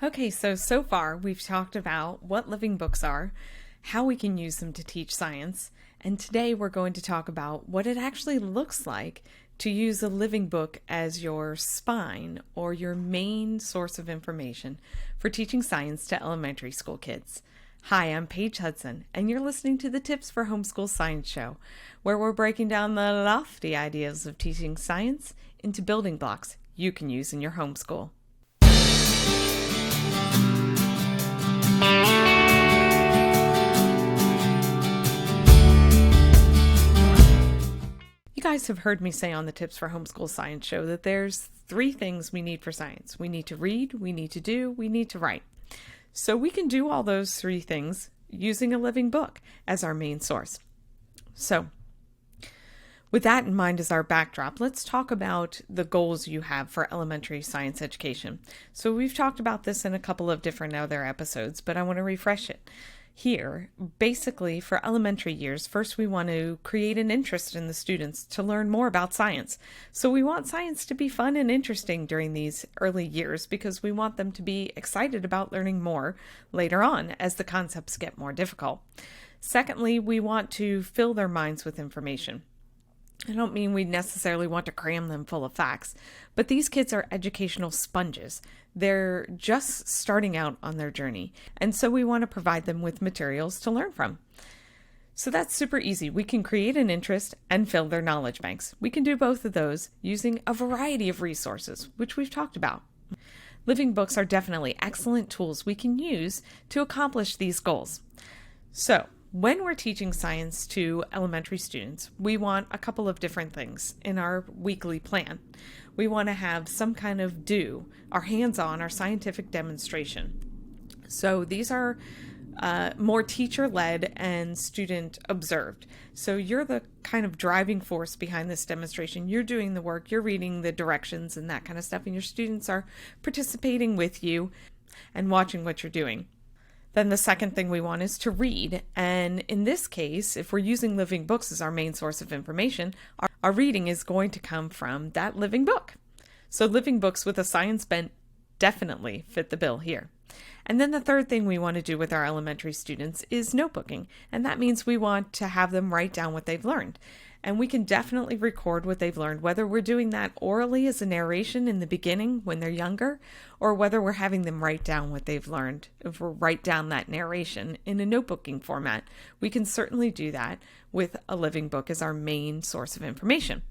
Okay, so far we've talked about what living books are, how we can use them to teach science, and today we're going to talk about what it actually looks like to use a living book as your spine or your main source of information for teaching science to elementary school kids. Hi, I'm Paige Hudson, and you're listening to the Tips for Homeschool Science Show, where we're breaking down the lofty ideas of teaching science into building blocks you can use in your homeschool. You guys have heard me say on the Tips for Homeschool Science Show that there's 3 things we need for science. We need to read, we need to do, we need to write. So we can do all those 3 things using a living book as our main source. So with that in mind as our backdrop, let's talk about the goals you have for elementary science education. So we've talked about this in a couple of different other episodes, but I want to refresh it here. Basically, for elementary years, first we want to create an interest in the students to learn more about science. So we want science to be fun and interesting during these early years because we want them to be excited about learning more later on as the concepts get more difficult. Secondly, we want to fill their minds with information. I don't mean we necessarily want to cram them full of facts, but these kids are educational sponges. They're just starting out on their journey, and so we want to provide them with materials to learn from. So that's super easy. We can create an interest and fill their knowledge banks. We can do both of those using a variety of resources, which we've talked about. Living books are definitely excellent tools we can use to accomplish these goals. So, when we're teaching science to elementary students, we want a couple of different things in our weekly plan. We want to have some kind of our hands-on, our scientific demonstration. So these are more teacher-led and student-observed. So you're the kind of driving force behind this demonstration. You're doing the work, you're reading the directions and that kind of stuff, and your students are participating with you and watching what you're doing. Then the second thing we want is to read. And in this case, if we're using living books as our main source of information, our reading is going to come from that living book. So living books with a science bent definitely fit the bill here. And then the third thing we want to do with our elementary students is notebooking. And that means we want to have them write down what they've learned. And we can definitely record what they've learned, whether we're doing that orally as a narration in the beginning when they're younger, or whether we're having them write down what they've learned. If we write down that narration in a notebooking format, we can certainly do that with a living book as our main source of information.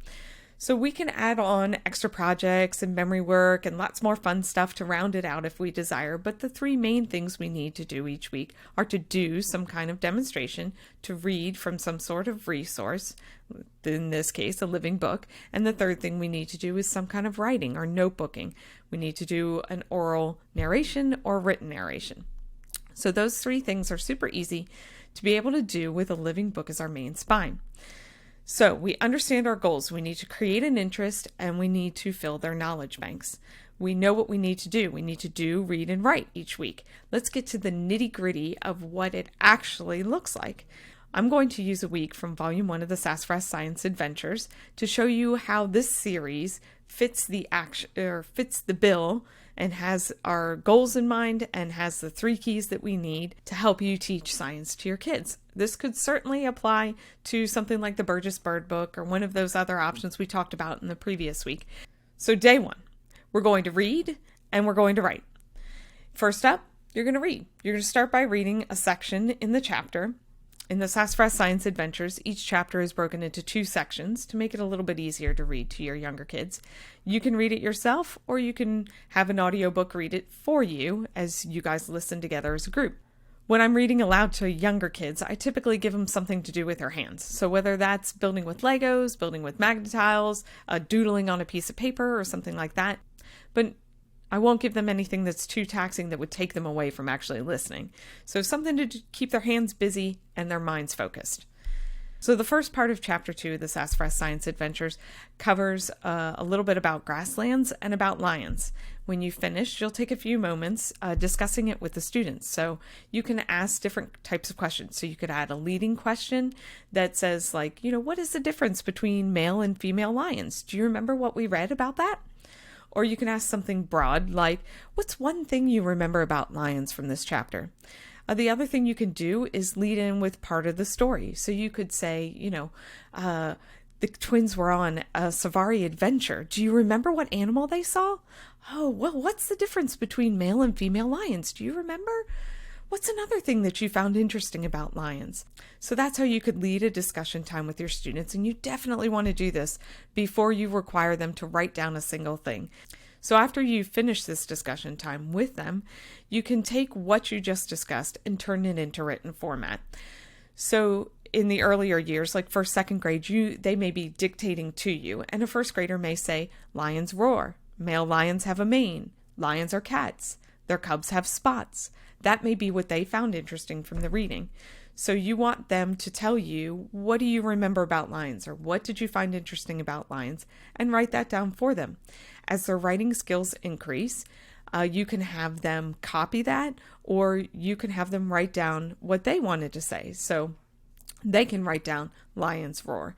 So we can add on extra projects and memory work and lots more fun stuff to round it out if we desire. But the 3 main things we need to do each week are to do some kind of demonstration, to read from some sort of resource, in this case, a living book. And the third thing we need to do is some kind of writing or notebooking. We need to do an oral narration or written narration. So those 3 things are super easy to be able to do with a living book as our main spine. So we understand our goals. We need to create an interest and we need to fill their knowledge banks. We know what we need to do. We need to do, read, and write each week. Let's get to the nitty-gritty of what it actually looks like. I'm going to use a week from Volume 1 of the Sassafras Science Adventures to show you how this series fits the bill and has our goals in mind and has the 3 keys that we need to help you teach science to your kids. This could certainly apply to something like the Burgess Bird Book or one of those other options we talked about in the previous week. So day 1, we're going to read and we're going to write. First up, you're going to read. You're going to start by reading a section in the chapter. In the Sassafras Science Adventures, each chapter is broken into 2 sections to make it a little bit easier to read to your younger kids. You can read it yourself, or you can have an audiobook read it for you as you guys listen together as a group. When I'm reading aloud to younger kids, I typically give them something to do with their hands. So whether that's building with Legos, building with Magna-Tiles, doodling on a piece of paper, or something like that. But I won't give them anything that's too taxing that would take them away from actually listening. So something to keep their hands busy and their minds focused. So the first part of Chapter 2 of the Sassafras Science Adventures covers a little bit about grasslands and about lions. When you finish, you'll take a few moments discussing it with the students. So you can ask different types of questions. So you could add a leading question that says what is the difference between male and female lions? Do you remember what we read about that? Or you can ask something broad like, what's one thing you remember about lions from this chapter? The other thing you can do is lead in with part of the story. So you could say, the twins were on a safari adventure. Do you remember what animal they saw? Oh, well, what's the difference between male and female lions? Do you remember? What's another thing that you found interesting about lions? So that's how you could lead a discussion time with your students, and you definitely want to do this before you require them to write down a single thing. So after you finish this discussion time with them, you can take what you just discussed and turn it into written format. So in the earlier years, like first, second grade, they may be dictating to you, and a first grader may say, lions roar, male lions have a mane, lions are cats, their cubs have spots. That may be what they found interesting from the reading. So you want them to tell you, what do you remember about lions, or what did you find interesting about lions, and write that down for them. As their writing skills increase, you can have them copy that, or you can have them write down what they wanted to say. So they can write down lions roar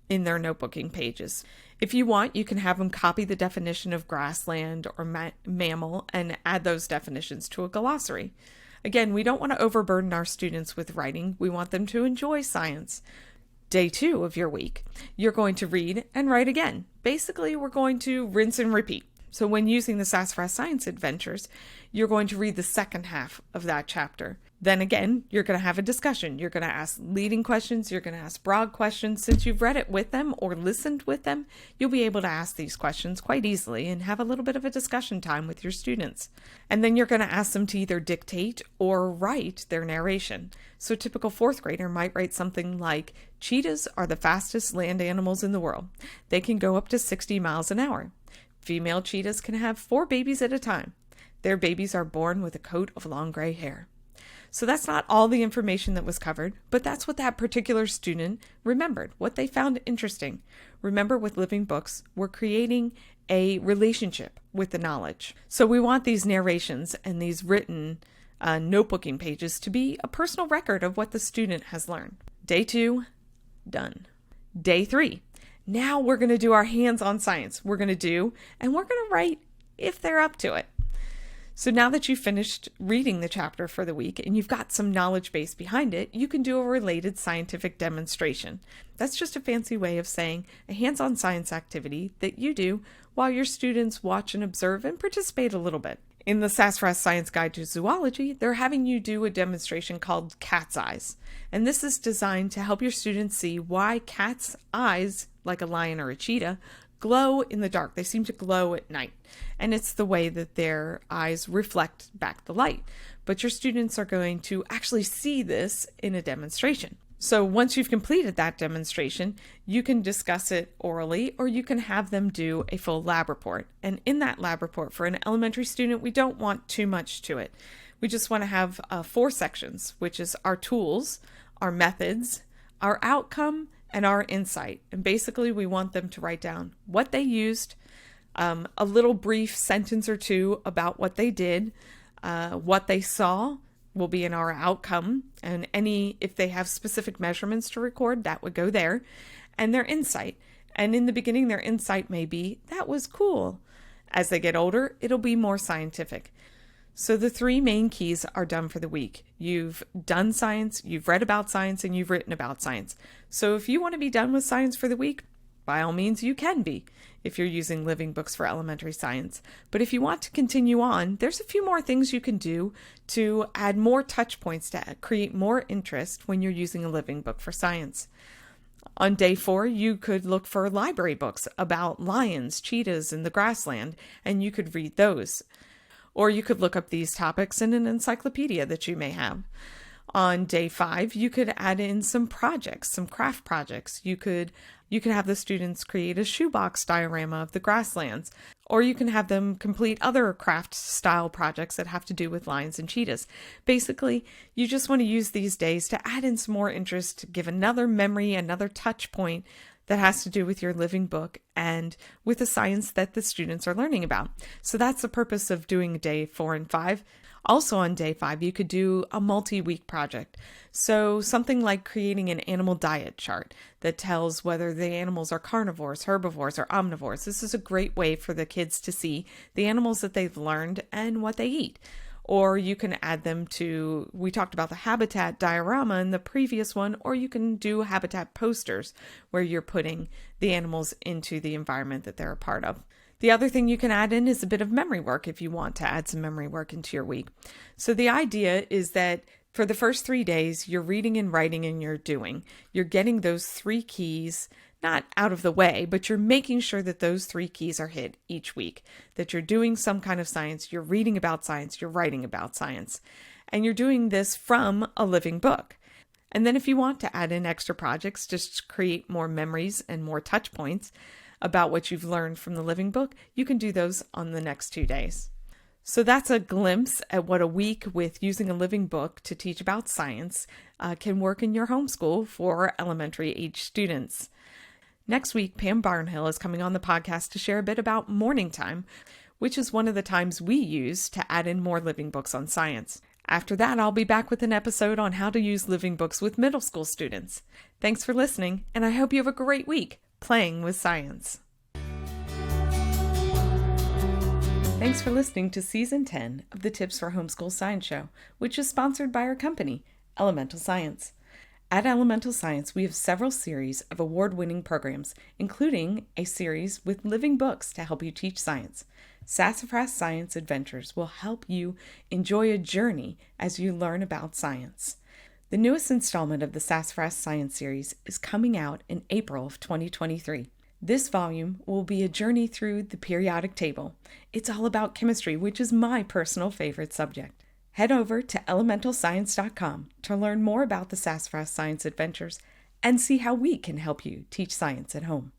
in their notebooking pages. If you want, you can have them copy the definition of grassland or mammal and add those definitions to a glossary. Again, we don't want to overburden our students with writing. We want them to enjoy science. Day 2 of your week, you're going to read and write again. Basically, we're going to rinse and repeat. So when using the Sassafras Science Adventures, you're going to read the second half of that chapter. Then again, you're going to have a discussion. You're going to ask leading questions. You're going to ask broad questions. Since you've read it with them or listened with them, you'll be able to ask these questions quite easily and have a little bit of a discussion time with your students. And then you're going to ask them to either dictate or write their narration. So a typical fourth grader might write something like, cheetahs are the fastest land animals in the world. They can go up to 60 miles an hour. Female cheetahs can have 4 babies at a time. Their babies are born with a coat of long gray hair. So that's not all the information that was covered, but that's what that particular student remembered, what they found interesting. Remember, with living books, we're creating a relationship with the knowledge. So we want these narrations and these written notebooking pages to be a personal record of what the student has learned. Day 2, done. Day 3, now we're going to do our hands-on science. We're going to write if they're up to it. So now that you've finished reading the chapter for the week and you've got some knowledge base behind it, you can do a related scientific demonstration. That's just a fancy way of saying a hands-on science activity that you do while your students watch and observe and participate a little bit. In the Sassafras Science Guide to Zoology, they're having you do a demonstration called Cat's Eyes. And this is designed to help your students see why cats' eyes, like a lion or a cheetah, glow in the dark. They seem to glow at night. And it's the way that their eyes reflect back the light. But your students are going to actually see this in a demonstration. So once you've completed that demonstration, you can discuss it orally, or you can have them do a full lab report. And in that lab report, for an elementary student, we don't want too much to it. We just want to have 4 sections, which is our tools, our methods, our outcome, and our insight. And basically, we want them to write down what they used, a little brief sentence or two about what they did, what they saw will be in our outcome, and if they have specific measurements to record, that would go there, and their insight. And in the beginning, their insight may be, that was cool. As they get older, it'll be more scientific. So the 3 main keys are done for the week. You've done science, you've read about science, and you've written about science. So if you want to be done with science for the week, by all means you can be, if you're using living books for elementary science. But if you want to continue on, there's a few more things you can do to add more touch points to create more interest when you're using a living book for science. On day 4, you could look for library books about lions, cheetahs, and the grassland, and you could read those. Or you could look up these topics in an encyclopedia that you may have. On day 5, you could add in some projects, some craft projects. You could have the students create a shoebox diorama of the grasslands, or you can have them complete other craft style projects that have to do with lions and cheetahs. Basically, you just want to use these days to add in some more interest, give another memory, another touch point that has to do with your living book and with the science that the students are learning about. So that's the purpose of doing day 4 and 5. Also on day 5, you could do a multi-week project. So something like creating an animal diet chart that tells whether the animals are carnivores, herbivores, or omnivores. This is a great way for the kids to see the animals that they've learned and what they eat. Or you can add them to, we talked about the habitat diorama in the previous one, or you can do habitat posters where you're putting the animals into the environment that they're a part of. The other thing you can add in is a bit of memory work if you want to add some memory work into your week. So the idea is that for the first 3 days, you're reading and writing and you're doing. You're getting those 3 keys not out of the way, but you're making sure that those 3 keys are hit each week, that you're doing some kind of science, you're reading about science, you're writing about science, and you're doing this from a living book. And then if you want to add in extra projects, just create more memories and more touch points about what you've learned from the living book, you can do those on the next 2 days. So that's a glimpse at what a week with using a living book to teach about science can work in your homeschool for elementary age students. Next week, Pam Barnhill is coming on the podcast to share a bit about morning time, which is one of the times we use to add in more living books on science. After that, I'll be back with an episode on how to use living books with middle school students. Thanks for listening, and I hope you have a great week playing with science. Thanks for listening to Season 10 of the Tips for Homeschool Science Show, which is sponsored by our company, Elemental Science. At Elemental Science, we have several series of award-winning programs, including a series with living books to help you teach science. Sassafras Science Adventures will help you enjoy a journey as you learn about science. The newest installment of the Sassafras Science series is coming out in April of 2023. This volume will be a journey through the periodic table. It's all about chemistry, which is my personal favorite subject. Head over to elementalscience.com to learn more about the Sassafras Science Adventures and see how we can help you teach science at home.